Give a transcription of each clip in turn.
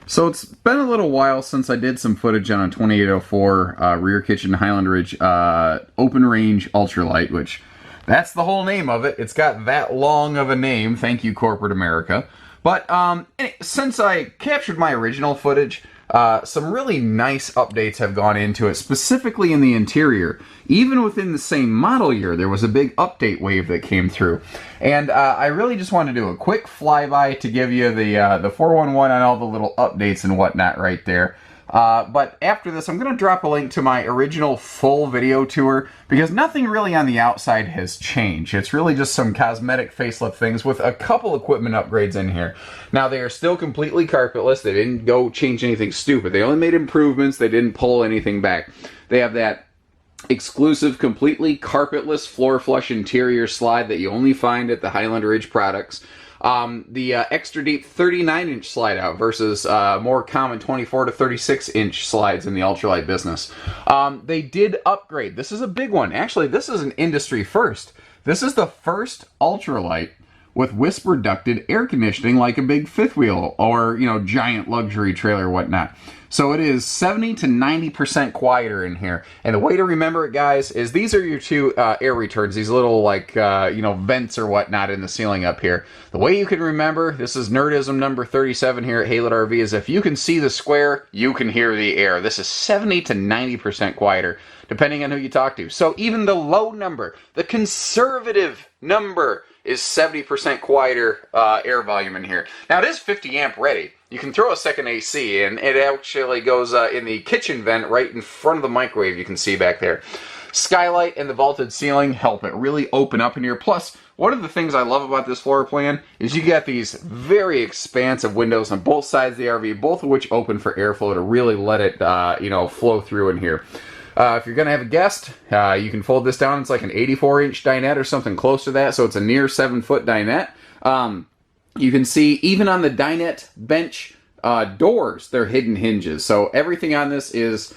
So it's been a little while since I did some footage on a 2804 rear kitchen Highland Ridge open range ultralight, which that's the whole name of it. It's got that long of a name. Thank you, corporate America. But since I captured my original footage, some really nice updates have gone into it, specifically in the interior. Even within the same model year, there was a big update wave that came through. And I really just want to do a quick flyby to give you the 411 on all the little updates and whatnot right there. But after this, I'm going to drop a link to my original full video tour, because nothing really on the outside has changed. It's really just some cosmetic facelift things with a couple equipment upgrades in here. Now, they are still completely carpetless. They didn't go change anything stupid. They only made improvements. They didn't pull anything back. They have that exclusive, completely carpetless floor flush interior slide that you only find at the Highland Ridge products. The extra deep 39-inch slide out versus more common 24 to 36-inch slides in the ultralight business. They did upgrade. This is a big one. Actually, this is an industry first. This is the first ultralight with whisper ducted air conditioning like a big fifth wheel or, you know, giant luxury trailer or whatnot. So it is 70 to 90% quieter in here. And the way to remember it, guys, is these are your two air returns, these little, like, you know, vents or whatnot in the ceiling up here. The way you can remember, this is nerdism number 37 here at Haylett RV, is if you can see the square, you can hear the air. This is 70 to 90% quieter, depending on who you talk to. So even the low number, the conservative number, is 70% quieter air volume in here. Now, it is 50 amp ready. You can throw a second AC, and it actually goes in the kitchen vent right in front of the microwave you can see back there. Skylight and the vaulted ceiling help it really open up in here. Plus, one of the things I love about this floor plan is you got these very expansive windows on both sides of the RV, both of which open for airflow to really let it, you know, flow through in here. If you're going to have a guest, you can fold this down. It's like an 84-inch dinette or something close to that, so it's a near 7-foot dinette. You can see, even on the dinette bench doors, they're hidden hinges. So everything on this is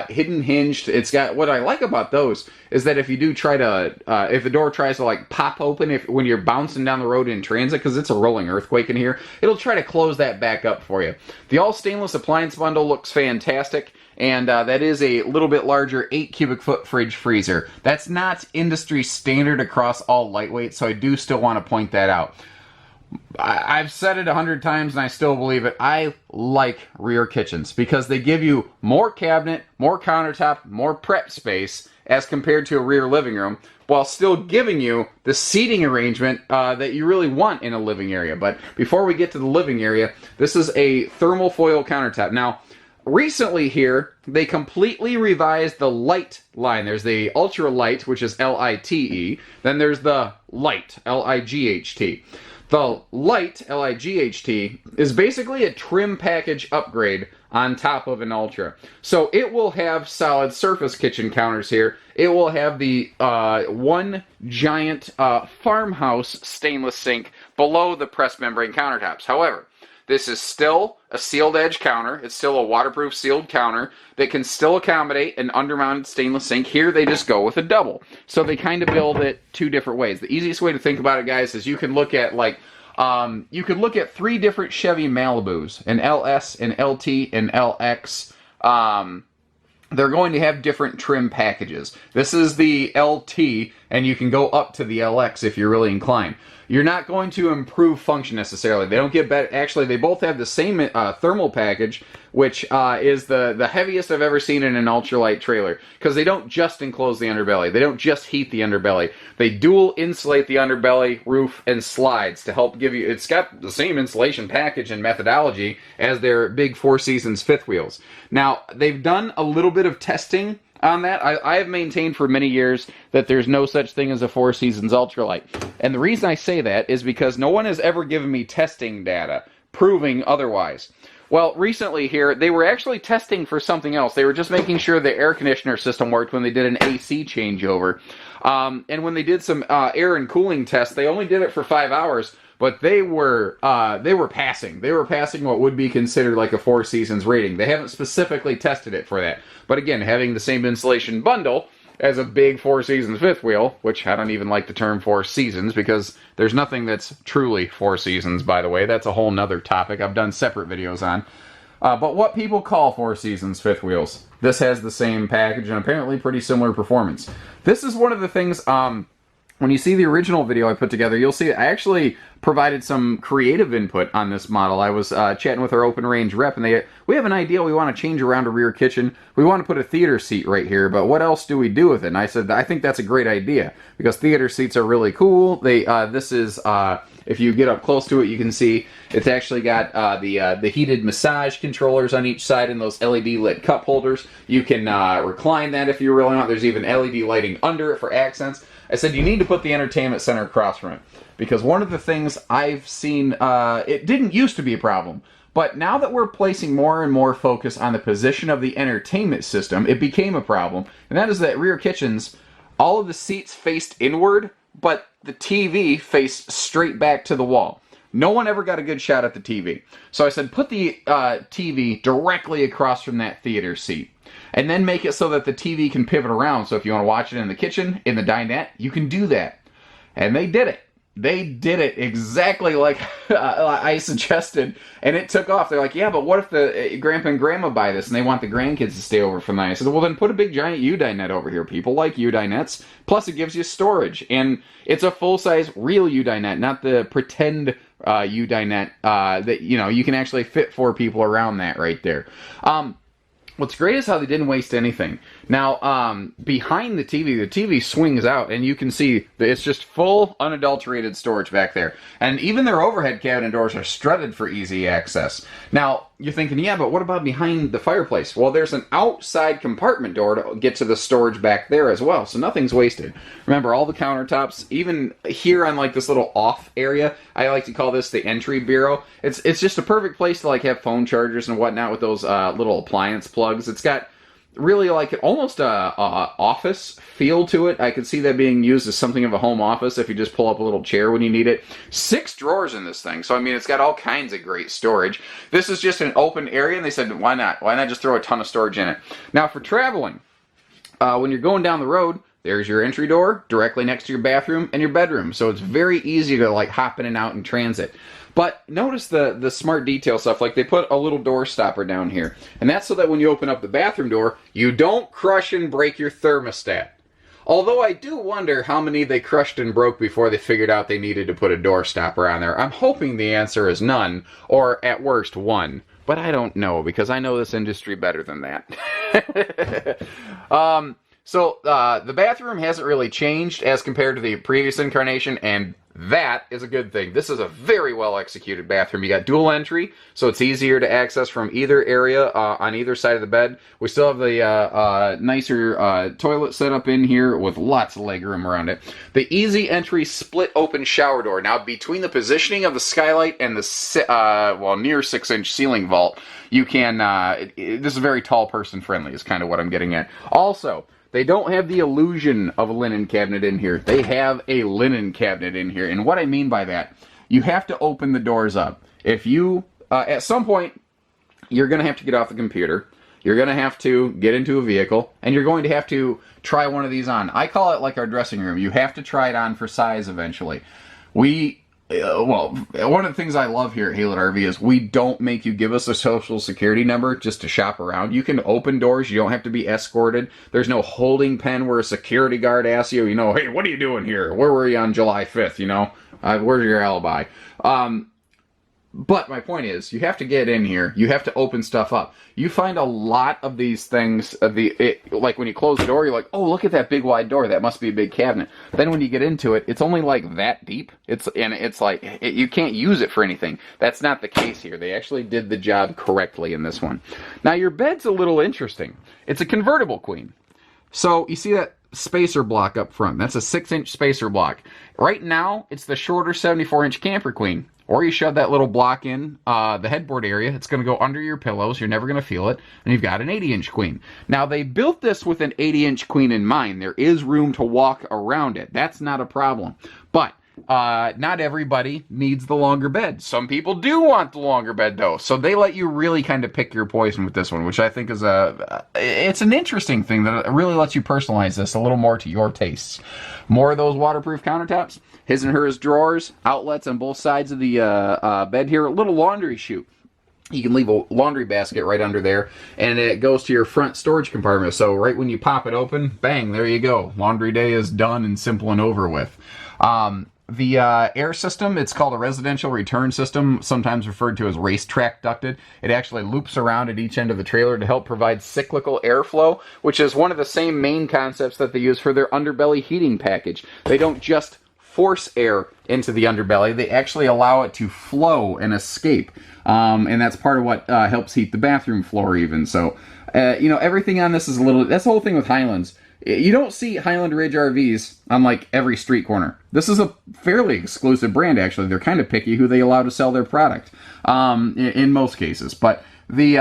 hidden hinged. It's got, what I like about those is that if you do try to, if the door tries to like pop open when you're bouncing down the road in transit, because it's a rolling earthquake in here, it'll try to close that back up for you. The all stainless appliance bundle looks fantastic. And that is a little bit larger 8 cubic foot fridge freezer. That's not industry standard across all lightweight, so I do still want to point that out. I've said it 100 times and I still believe it. I like rear kitchens because they give you more cabinet, more countertop, more prep space as compared to a rear living room, while still giving you the seating arrangement that you really want in a living area. But before we get to the living area, this is a thermal foil countertop. Now, recently here, they completely revised the light line. There's the Ultralite, which is L-I-T-E. Then there's the Light, L-I-G-H-T. The Light, L-I-G-H-T, is basically a trim package upgrade on top of an Ultra. So it will have solid surface kitchen counters here. It will have the one giant farmhouse stainless sink below the press membrane countertops. However, this is still a sealed edge counter. It's still a waterproof sealed counter that can still accommodate an undermounted stainless sink. Here they just go with a double. So they kind of build it two different ways. The easiest way to think about it, guys, is you can look at like, you could look at 3 different Chevy Malibus, an LS, an LT, and LX. They're going to have different trim packages. This is the LT, and you can go up to the LX if you're really inclined. You're not going to improve function necessarily. They don't get better. Actually, they both have the same thermal package, which is the heaviest I've ever seen in an ultralight trailer, because they don't just enclose the underbelly. They don't just heat the underbelly. They dual insulate the underbelly, roof, and slides to help give you... It's got the same insulation package and methodology as their big Four Seasons fifth wheels. Now, they've done a little bit of testing on that. I have maintained for many years that there's no such thing as a Four Seasons ultralight. And the reason I say that is because no one has ever given me testing data proving otherwise. Well, recently here, they were actually testing for something else. They were just making sure the air conditioner system worked when they did an AC changeover. And when they did some air and cooling tests, they only did it for 5 hours. But they were passing. They were passing what would be considered like a Four Seasons rating. They haven't specifically tested it for that. But again, having the same insulation bundle as a big Four Seasons fifth wheel, which I don't even like the term Four Seasons because there's nothing that's truly Four Seasons, by the way. That's a whole nother topic I've done separate videos on. But what people call Four Seasons fifth wheels, this has the same package and apparently pretty similar performance. This is one of the things, when you see the original video I put together, you'll see I actually provided some creative input on this model. I was chatting with our open range rep, and we have an idea. We want to change around a rear kitchen. We want to put a theater seat right here, but what else do we do with it? And I said, I think that's a great idea, because theater seats are really cool. This is, if you get up close to it, you can see it's actually got the heated massage controllers on each side and those LED lit cup holders. You can recline that if you really want. There's even LED lighting under it for accents. I said you need to put the entertainment center across from it, because one of the things I've seen, it didn't used to be a problem, but now that we're placing more and more focus on the position of the entertainment system, it became a problem, and that is that rear kitchens, all of the seats faced inward, but the TV faced straight back to the wall. No one ever got a good shot at the TV. So I said, put the TV directly across from that theater seat. And then make it so that the TV can pivot around. So if you want to watch it in the kitchen, in the dinette, you can do that. And they did it. They did it exactly like I suggested, and it took off. They're like, yeah, but what if the grandpa and grandma buy this and they want the grandkids to stay over for the night? I said, well, then put a big giant U-dinette over here. People like U-dinettes. Plus, it gives you storage, and it's a full-size real U-dinette, not the pretend U-dinette that you can actually fit 4 people around that right there. What's great is how they didn't waste anything. Now, behind the TV swings out, and you can see that it's just full, unadulterated storage back there. And even their overhead cabinet doors are strutted for easy access. Now, you're thinking, yeah, but what about behind the fireplace? Well, there's an outside compartment door to get to the storage back there as well, so nothing's wasted. Remember, all the countertops, even here on like this little off area, I like to call this the entry bureau. It's just a perfect place to like have phone chargers and whatnot with those little appliance plugs. It's got really like almost a office feel to it. I could see that being used as something of a home office if you just pull up a little chair when you need it. 6 drawers in this thing, so I mean it's got all kinds of great storage. This is just an open area, and they said, why not? Why not just throw a ton of storage in it? Now for traveling, when you're going down the road, there's your entry door directly next to your bathroom and your bedroom, so it's very easy to like hop in and out in transit. But notice the smart detail stuff, like they put a little door stopper down here. And that's so that when you open up the bathroom door, you don't crush and break your thermostat. Although I do wonder how many they crushed and broke before they figured out they needed to put a door stopper on there. I'm hoping the answer is none, or at worst, 1. But I don't know, because I know this industry better than that. So the bathroom hasn't really changed as compared to the previous incarnation, and that is a good thing. This is a very well executed bathroom. You got dual entry, so it's easier to access from either area on either side of the bed. We still have the nicer toilet set up in here with lots of leg room around it. The easy entry split open shower door. Now between the positioning of the skylight and the near 6-inch ceiling vault, you can, this is very tall person friendly is kind of what I'm getting at. Also, they don't have the illusion of a linen cabinet in here. They have a linen cabinet in here. And what I mean by that, you have to open the doors up. If you, at some point, you're going to have to get off the computer. You're going to have to get into a vehicle. And you're going to have to try one of these on. I call it like our dressing room. You have to try it on for size eventually. One of the things I love here at Haylett RV is we don't make you give us a social security number just to shop around. You can open doors. You don't have to be escorted. There's no holding pen where a security guard asks you, hey, what are you doing here? Where were you on July 5th, where's your alibi? But my point is, you have to get in here. You have to open stuff up. You find a lot of these things, like when you close the door, you're like, oh, look at that big wide door. That must be a big cabinet. Then when you get into it, it's only like that deep. It's like, you can't use it for anything. That's not the case here. They actually did the job correctly in this one. Now, your bed's a little interesting. It's a convertible queen. So you see that spacer block up front. That's a 6-inch spacer block. Right now, it's the shorter 74-inch camper queen. Or you shove that little block in the headboard area. It's going to go under your pillows. You're never going to feel it. And you've got an 80-inch queen. Now, they built this with an 80-inch queen in mind. There is room to walk around it. That's not a problem. But not everybody needs the longer bed. Some people do want the longer bed, though. So they let you really kind of pick your poison with this one, which I think is it's an interesting thing that really lets you personalize this a little more to your tastes. More of those waterproof countertops. His and hers drawers, outlets on both sides of the bed here. A little laundry chute. You can leave a laundry basket right under there, and it goes to your front storage compartment. So right when you pop it open, bang, there you go. Laundry day is done and simple and over with. The air system, it's called a residential return system, sometimes referred to as racetrack ducted. It actually loops around at each end of the trailer to help provide cyclical airflow, which is one of the same main concepts that they use for their underbelly heating package. They don't just force air into the underbelly, they actually allow it to flow and escape. And that's part of what helps heat the bathroom floor even. So, everything on this is a little, that's the whole thing with Highlands. You don't see Highland Ridge RVs on like every street corner. This is a fairly exclusive brand, actually. They're kind of picky who they allow to sell their product in most cases. But the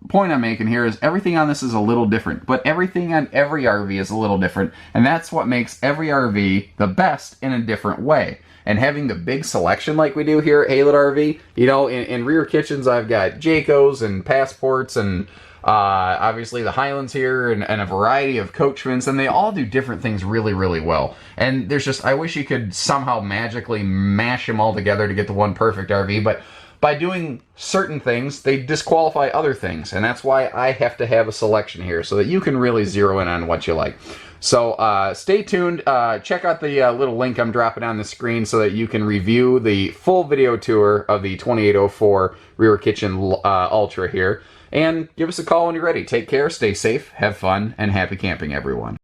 point I'm making here is everything on this is a little different. But everything on every RV is a little different. And that's what makes every RV the best in a different way. And having the big selection like we do here at Haylett RV, in rear kitchens I've got Jaycos and Passports and obviously the Highlands here and a variety of Coachmans, and they all do different things really, really well. And there's just, I wish you could somehow magically mash them all together to get the one perfect RV, but by doing certain things, they disqualify other things. And that's why I have to have a selection here so that you can really zero in on what you like. So stay tuned. Check out the little link I'm dropping on the screen so that you can review the full video tour of the 2804 Rear Kitchen Ultra here. And give us a call when you're ready. Take care, stay safe, have fun, and happy camping, everyone.